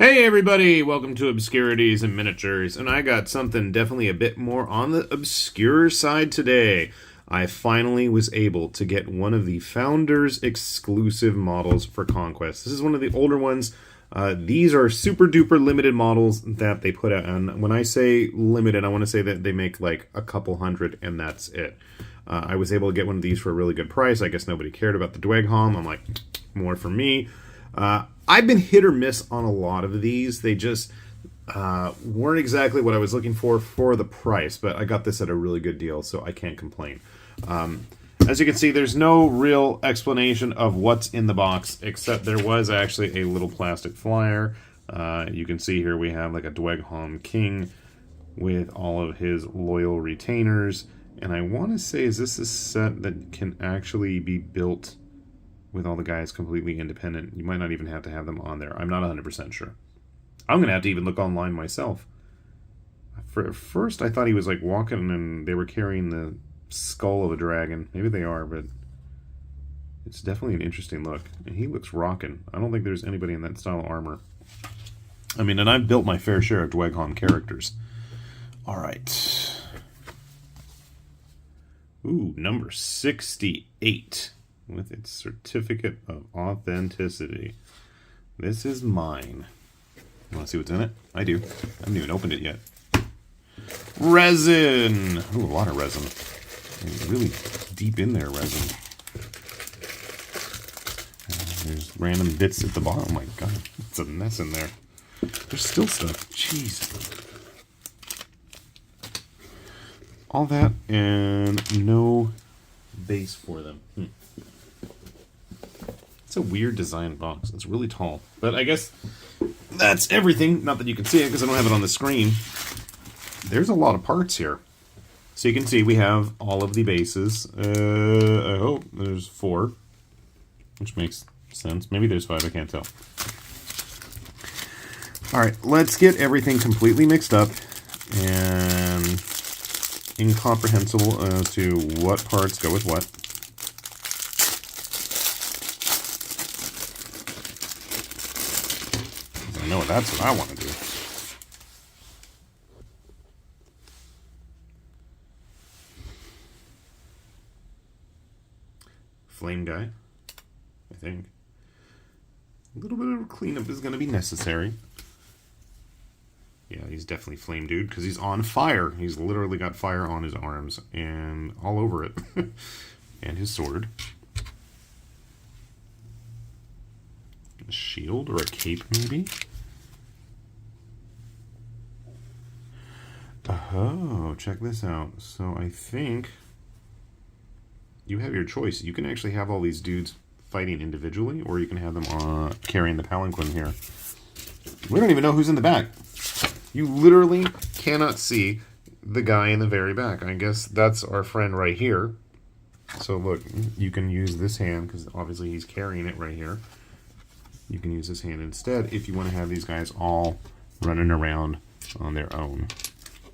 Hey everybody, welcome to Obscurities and Miniatures, and I got something definitely a bit more on the obscure side today. I finally was able to get one of the Founders exclusive models for Conquest. This is one of the older ones. These are super duper limited models that they put out, and when I say limited, I want to say that they make like a couple hundred and that's it. I was able to get one of these for a really good price. I guess nobody cared about the Dweghom. I'm like, more for me. I've been hit or miss on a lot of these. They just weren't exactly what I was looking for the price, but I got this at a really good deal, so I can't complain. As you can see, there's no real explanation of what's in the box, except there was actually a little plastic flyer. You can see here we have like a Dweghom King with all of his loyal retainers. And I want to say, is this a set that can actually be built with all the guys completely independent? You might not even have to have them on there. I'm not 100% sure. I'm going to have to even look online myself. For first, I thought he was like walking and they were carrying the skull of a dragon. Maybe they are, but it's definitely an interesting look. And he looks rocking. I don't think there's anybody in that style of armor. I mean, and I've built my fair share of Dweghom characters. All right. Ooh, number 68. With its certificate of authenticity. This is mine. You want to see what's in it? I do. I haven't even opened it yet. Resin! Ooh, a lot of resin. And really deep in there, resin. There's random bits at the bottom. Oh my god, it's a mess in there. There's still stuff. Jeez. All that and no base for them. It's a weird design box. It's really tall. But I guess that's everything. Not that you can see it because I don't have it on the screen. There's a lot of parts here. So you can see we have all of the bases. I hope there's 4. Which makes sense. Maybe there's 5. I can't tell. Alright, let's get everything completely mixed up and incomprehensible as to what parts go with what. I know that's what I want to do. Flame guy, I think. A little bit of cleanup is going to be necessary. Yeah, he's definitely flame dude because he's on fire. He's literally got fire on his arms and all over it. And his sword. A shield or a cape maybe? Oh, check this out. So I think you have your choice. You can actually have all these dudes fighting individually, or you can have them carrying the palanquin here. We don't even know who's in the back. You literally cannot see the guy in the very back. I guess that's our friend right here. So look, you can use this hand, because obviously he's carrying it right here. You can use this hand instead if you want to have these guys all running around on their own.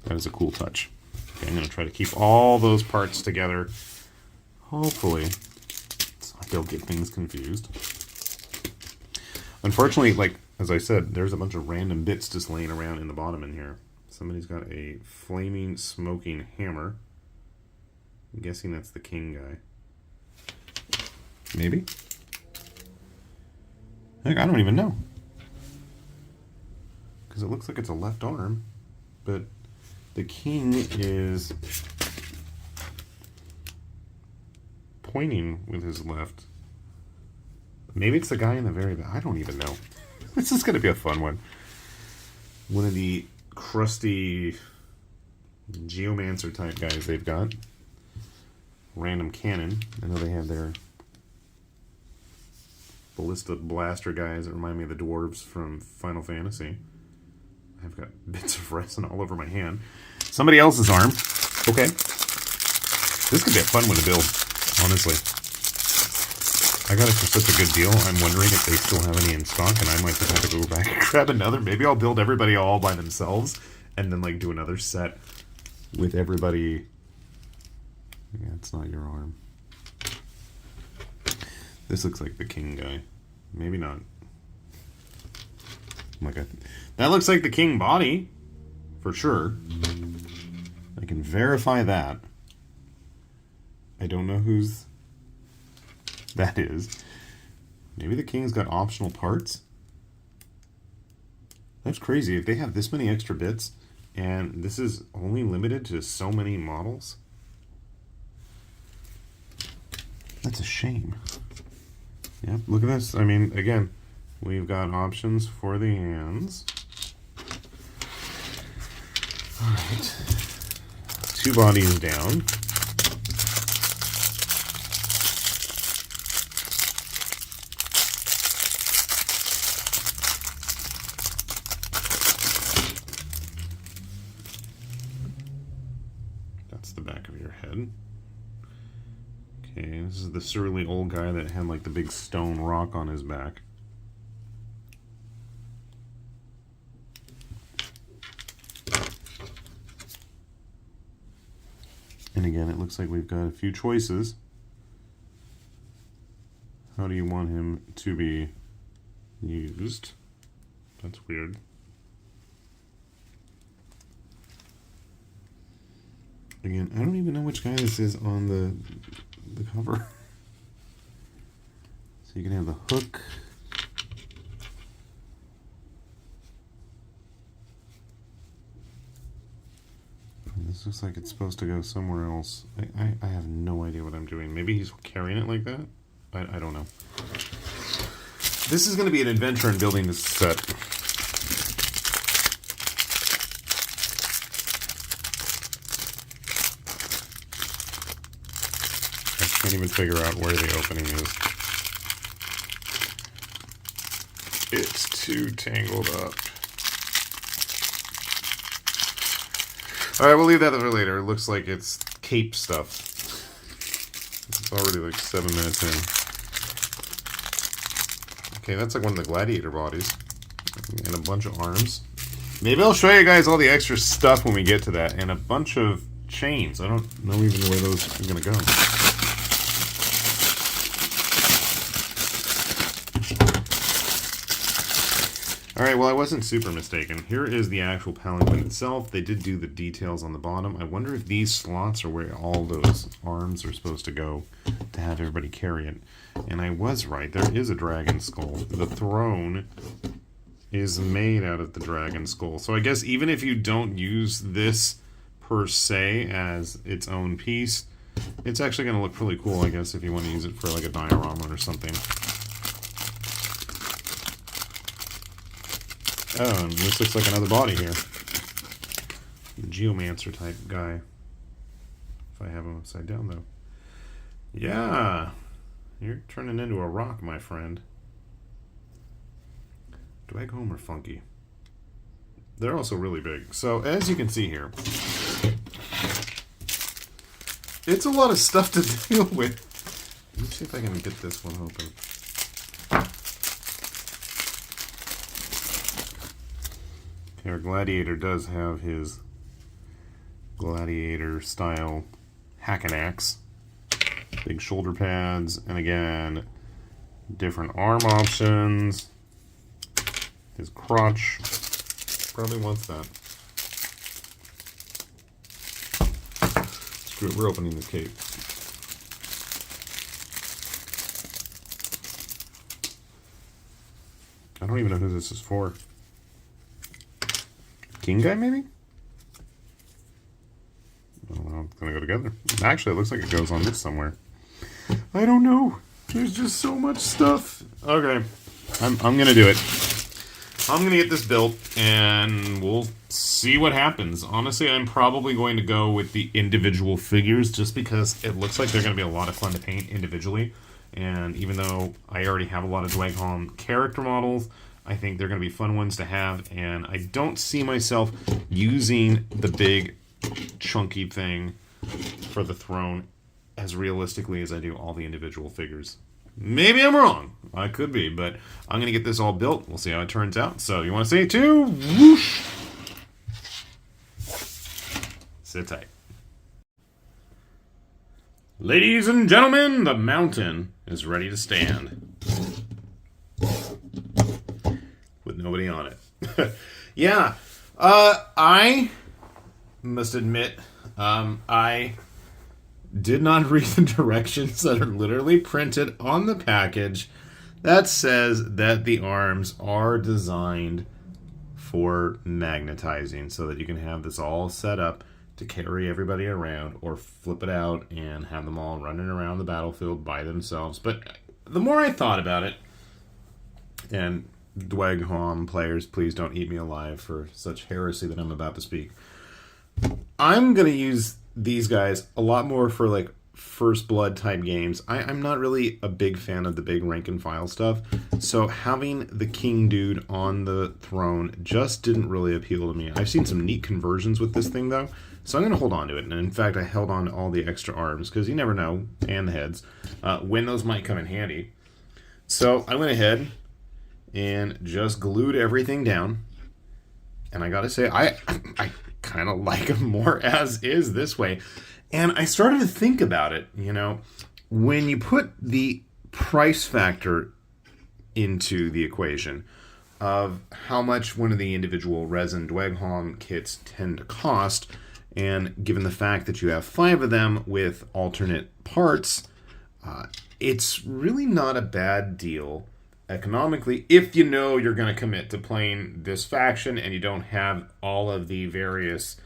That is a cool touch. Okay, I'm going to try to keep all those parts together. Hopefully, so I don't get things confused. Unfortunately, like, as I said, there's a bunch of random bits just laying around in the bottom in here. Somebody's got a flaming, smoking hammer. I'm guessing that's the king guy. Maybe? Heck, I don't even know. Because it looks like it's a left arm, but the king is pointing with his left. Maybe it's the guy in the very back. I don't even know. This is going to be a fun one. One of the crusty geomancer type guys they've got. Random cannon. I know they have their ballista blaster guys that remind me of the dwarves from Final Fantasy. I've got bits of resin all over my hand. Somebody else's arm. Okay. This could be a fun one to build, honestly. I got it for such a good deal, I'm wondering if they still have any in stock, and I might just have to go back and grab another. Maybe I'll build everybody all by themselves, and then like do another set with everybody. Yeah, it's not your arm. This looks like the king guy. Maybe not. That looks like the king body, for sure. I can verify that. I don't know whose that is. Maybe the king's got optional parts? That's crazy. If they have this many extra bits, and this is only limited to so many models, that's a shame. Yep, look at this. I mean, again, we've got options for the hands. Alright. 2 bodies down. That's the back of your head. Okay, this is the surly old guy that had like the big stone rock on his back. And again, it looks like we've got a few choices. How do you want him to be used? That's weird. Again, I don't even know which guy this is on the cover. So you can have the hook. This looks like it's supposed to go somewhere else. I have no idea what I'm doing. Maybe he's carrying it like that? I don't know. This is going to be an adventure in building this set. I can't even figure out where the opening is. It's too tangled up. Alright, we'll leave that for later. It looks like it's cape stuff. It's already like 7 minutes in. Okay, that's like one of the gladiator bodies. And a bunch of arms. Maybe I'll show you guys all the extra stuff when we get to that. And a bunch of chains. I don't know even where those are going to go. Alright, well I wasn't super mistaken. Here is the actual palanquin itself. They did do the details on the bottom. I wonder if these slots are where all those arms are supposed to go to have everybody carry it. And I was right. There is a dragon skull. The throne is made out of the dragon skull. So I guess even if you don't use this per se as its own piece, it's actually going to look pretty cool, I guess, if you want to use it for like a diorama or something. Oh, and this looks like another body here. The geomancer type guy. If I have him upside down, though. Yeah! You're turning into a rock, my friend. Do I go home or funky? They're also really big. So, as you can see here, it's a lot of stuff to deal with. Let me see if I can get this one open. Our gladiator does have his gladiator style hack and axe. Big shoulder pads, and again, different arm options. His crotch probably wants that. Screw it, we're opening this cape. I don't even know who this is for. King guy, maybe? I don't know. It's going to go together. Actually, it looks like it goes on this somewhere. I don't know. There's just so much stuff. Okay. I'm going to do it. I'm going to get this built, and we'll see what happens. Honestly, I'm probably going to go with the individual figures, just because it looks like they're going to be a lot of fun to paint individually. And even though I already have a lot of Dwagholm character models, I think they're going to be fun ones to have, and I don't see myself using the big, chunky thing for the throne as realistically as I do all the individual figures. Maybe I'm wrong. I could be, but I'm going to get this all built. We'll see how it turns out. So, you want to say it too? Whoosh! Sit tight. Ladies and gentlemen, the mountain is ready to stand. With nobody on it. Yeah. I must admit, I did not read the directions that are literally printed on the package that says that the arms are designed for magnetizing so that you can have this all set up to carry everybody around or flip it out and have them all running around the battlefield by themselves. But the more I thought about it, and Dweghom players, please don't eat me alive for such heresy that I'm about to speak. I'm going to use these guys a lot more for like first blood type games. I'm not really a big fan of the big rank and file stuff, so having the king dude on the throne just didn't really appeal to me. I've seen some neat conversions with this thing though, so I'm going to hold on to it. And in fact, I held on to all the extra arms because you never know, and the heads, when those might come in handy. So I went ahead and just glued everything down. And I gotta say, I kind of like them more as is this way. And I started to think about it, you know, when you put the price factor into the equation of how much one of the individual resin Dweghom kits tend to cost, and given the fact that you have 5 of them with alternate parts, it's really not a bad deal economically if you know you're going to commit to playing this faction and you don't have all of the various,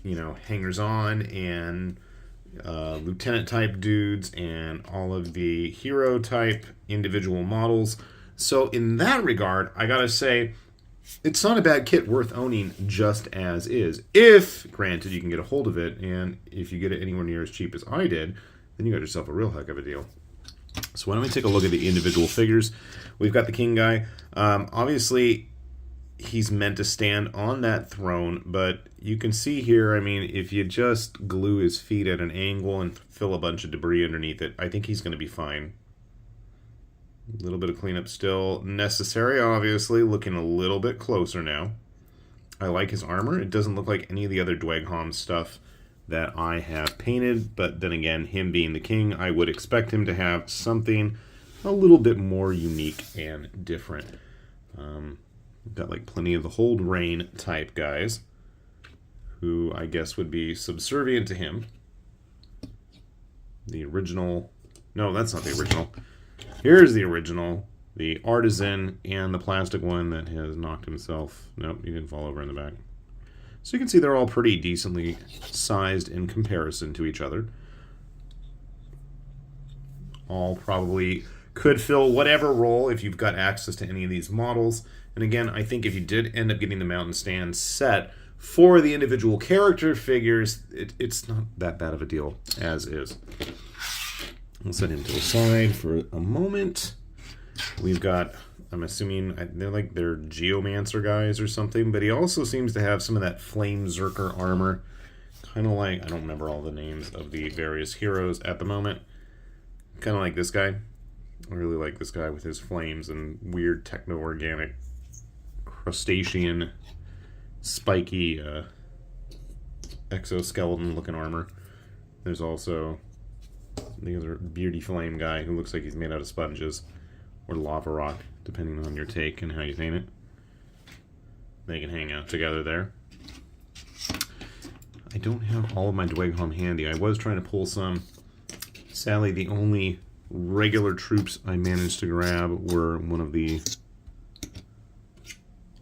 you know, hangers-on and lieutenant type dudes and all of the hero type individual models. So in that regard, I gotta say, it's not a bad kit worth owning just as is. If, granted, you can get a hold of it, and if you get it anywhere near as cheap as I did, then you got yourself a real heck of a deal. So why don't we take a look at the individual figures. We've got the king guy. Obviously, he's meant to stand on that throne, but you can see here, I mean, if you just glue his feet at an angle and fill a bunch of debris underneath it, I think he's going to be fine. A little bit of cleanup still necessary, obviously. Looking a little bit closer now. I like his armor. It doesn't look like any of the other Dweghom stuff that I have painted, but then again, him being the king, I would expect him to have something a little bit more unique and different. We've got like plenty of the hold reign type guys, who I guess would be subservient to him. The original, no, that's not the original. Here's the original, the artisan, and the plastic one that has knocked himself. Nope, he didn't fall over in the back. So you can see they're all pretty decently sized in comparison to each other. All probably could fill whatever role if you've got access to any of these models. And again, I think if you did end up getting the mountain stand set for the individual character figures, it's not that bad of a deal as is. We'll set him to the side for a moment. We've got, I'm assuming they're Geomancer guys or something, but he also seems to have some of that Flame Zerker armor. Kind of like, I don't remember all the names of the various heroes at the moment. Kind of like this guy. I really like this guy with his flames and weird techno-organic crustacean spiky exoskeleton looking armor. There's also the other Beauty Flame guy who looks like he's made out of sponges or lava rock, depending on your take and how you paint it. They can hang out together there. I don't have all of my Dweghom handy. I was trying to pull some. Sadly, the only regular troops I managed to grab were one of the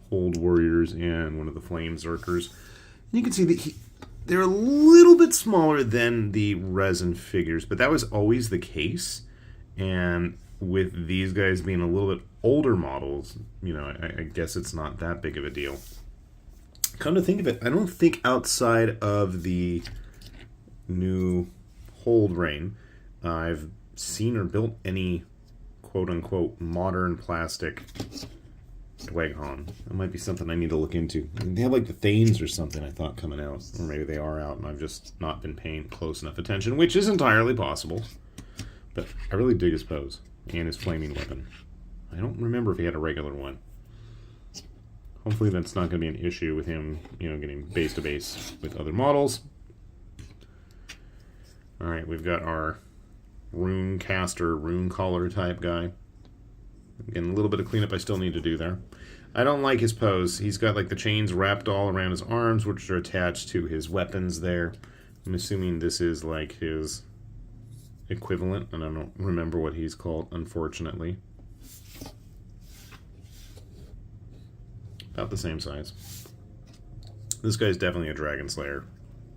Hold Warriors and one of the Flame Zerkers. And you can see that they're a little bit smaller than the resin figures, but that was always the case. And with these guys being a little bit older models, you know, I guess it's not that big of a deal. Come to think of it, I don't think outside of the new Hold Reign, I've seen or built any quote-unquote modern plastic Dweghom. That might be something I need to look into. They have like the Thanes or something, I thought, coming out. Or maybe they are out and I've just not been paying close enough attention, which is entirely possible. But I really dig his pose and his flaming weapon. I don't remember if he had a regular one. Hopefully that's not going to be an issue with him, you know, getting base to base with other models. Alright, we've got our rune caster, rune caller type guy. Again, a little bit of cleanup I still need to do there. I don't like his pose. He's got like the chains wrapped all around his arms, which are attached to his weapons there. I'm assuming this is like his equivalent, and I don't remember what he's called, unfortunately. About the same size. This guy's definitely a Dragon Slayer.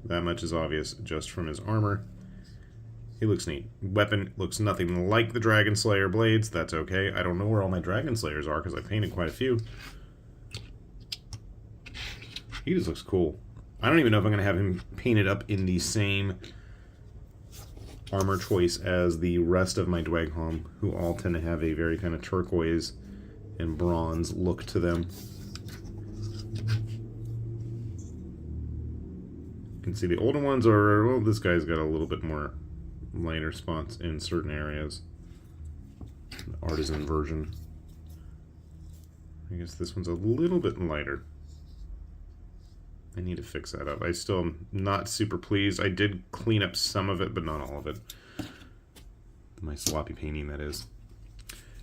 That much is obvious just from his armor. He looks neat. Weapon looks nothing like the Dragon Slayer blades. That's okay. I don't know where all my Dragon Slayers are because I painted quite a few. He just looks cool. I don't even know if I'm going to have him painted up in the same armor choice as the rest of my Dweghom, who all tend to have a very kind of turquoise and bronze look to them. You can see the older ones are, well, this guy's got a little bit more lighter spots in certain areas. The artisan version. I guess this one's a little bit lighter. I need to fix that up. I still am not super pleased. I did clean up some of it, but not all of it. My sloppy painting, that is.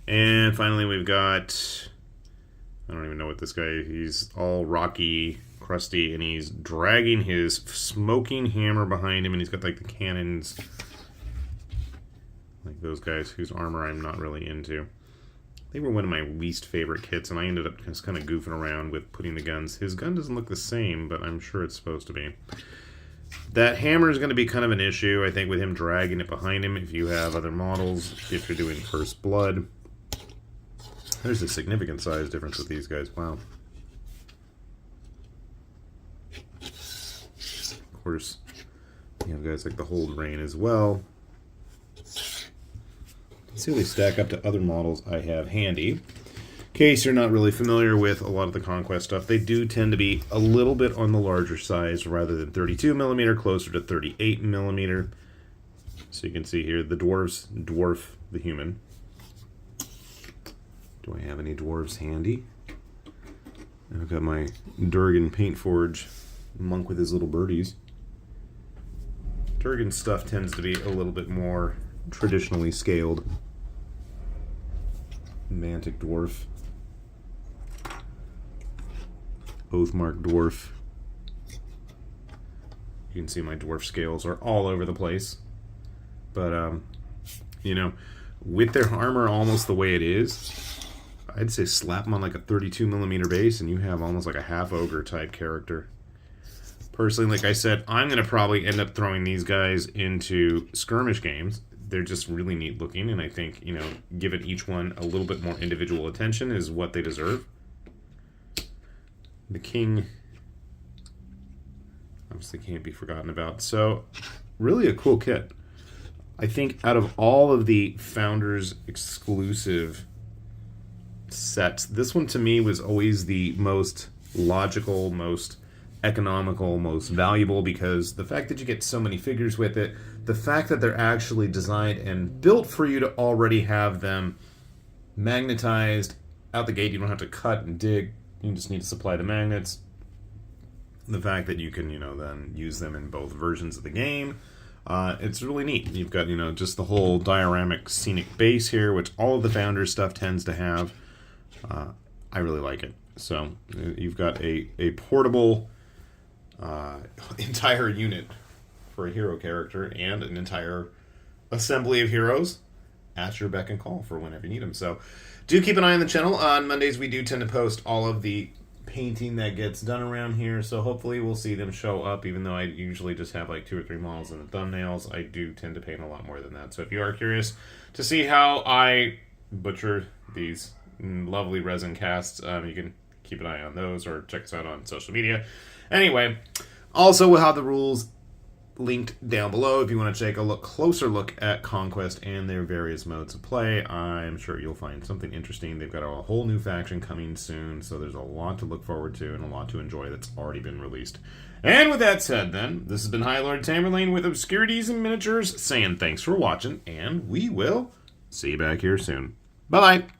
And finally we've got, I don't even know what this guy, he's all rocky, crusty, and he's dragging his smoking hammer behind him, and he's got like the cannons, like those guys whose armor I'm not really into. They were one of my least favorite kits, and I ended up just kind of goofing around with putting the guns. His gun doesn't look the same, but I'm sure it's supposed to be. That hammer is going to be kind of an issue, I think, with him dragging it behind him if you have other models, if you're doing First Blood. There's a significant size difference with these guys. Wow. Of course, you have guys like the Hold Rain as well. Let's see how they stack up to other models I have handy. In case you're not really familiar with a lot of the Conquest stuff, they do tend to be a little bit on the larger size rather than 32mm, closer to 38mm. So you can see here the dwarves dwarf the human. Do I have any dwarves handy? I've got my Durgan Paintforge monk with his little birdies. Durgan stuff tends to be a little bit more traditionally scaled. Mantic Dwarf. Oathmark Dwarf. You can see my dwarf scales are all over the place. But, you know, with their armor almost the way it is, I'd say slap them on like a 32mm base and you have almost like a half ogre type character. Personally, like I said, I'm going to probably end up throwing these guys into skirmish games. They're just really neat looking, and I think, you know, giving each one a little bit more individual attention is what they deserve. The king obviously can't be forgotten about. So, really a cool kit. I think out of all of the Founders exclusive sets, this one to me was always the most logical, most economical, most valuable, because the fact that you get so many figures with it, the fact that they're actually designed and built for you to already have them magnetized out the gate, you don't have to cut and dig, you just need to supply the magnets. The fact that you can, you know, then use them in both versions of the game, it's really neat. You've got, you know, just the whole dioramic scenic base here, which all of the Founders stuff tends to have. I really like it. So you've got a portable entire unit for a hero character and an entire assembly of heroes at your beck and call for whenever you need them. So do keep an eye on the channel. On Mondays we do tend to post all of the painting that gets done around here, so hopefully we'll see them show up. Even though I usually just have like 2 or 3 models in the thumbnails, I do tend to paint a lot more than that. So if you are curious to see how I butcher these lovely resin casts, you can keep an eye on those or check us out on social media. Anyway, also we'll have the rules linked down below if you want to take a closer look at Conquest and their various modes of play. I'm sure you'll find something interesting. They've got a whole new faction coming soon, so there's a lot to look forward to and a lot to enjoy that's already been released. And with that said then, this has been High Lord Tamerlane with Obscurities and Miniatures, saying thanks for watching, and we will see you back here soon. Bye-bye!